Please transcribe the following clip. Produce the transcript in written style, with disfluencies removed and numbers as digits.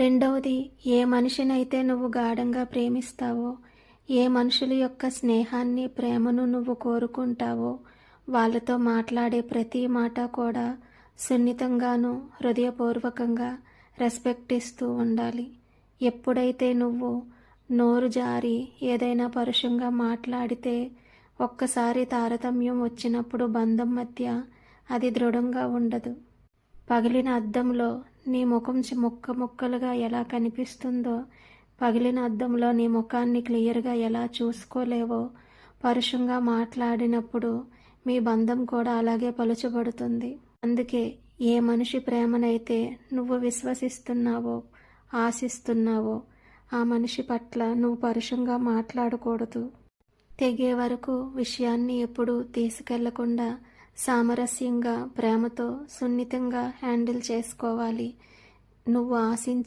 రెండవది, ఏ మనిషినైతే నువ్వు గాఢంగా ప్రేమిస్తావో, ఏ మనుషుల యొక్క స్నేహాన్ని, ప్రేమను నువ్వు కోరుకుంటావో, వాళ్ళతో మాట్లాడే ప్రతి మాట కూడా సున్నితంగాను, హృదయపూర్వకంగా రెస్పెక్ట్ ఇస్తూ ఉండాలి. ఎప్పుడైతే నువ్వు నోరు జారి ఏదైనా పరుషంగా మాట్లాడితే, ఒక్కసారి తారతమ్యం వచ్చినప్పుడు బంధం మధ్య అది దృఢంగా ఉండదు. పగిలిన అద్దంలో నీ ముఖం ముక్కలుగా ఎలా కనిపిస్తుందో, పగిలిన అద్దంలో నీ ముఖాన్ని క్లియర్గా ఎలా చూసుకోలేవో, పరుషంగా మాట్లాడినప్పుడు మీ బంధం కూడా అలాగే పలుచబడుతుంది. అందుకే ఏ మనిషి ప్రేమనైతే నువ్వు విశ్వసిస్తున్నావో, ఆశిస్తున్నావో, ఆ మనిషి పట్ల నువ్వు పరుషంగా మాట్లాడకూడదు. తెగే వరకు విషయాన్ని ఎప్పుడూ తీసుకెళ్లకుండా సామరస్యంగా, ప్రేమతో, సున్నితంగా హ్యాండిల్ చేసుకోవాలి. నువ్వు ఆశించే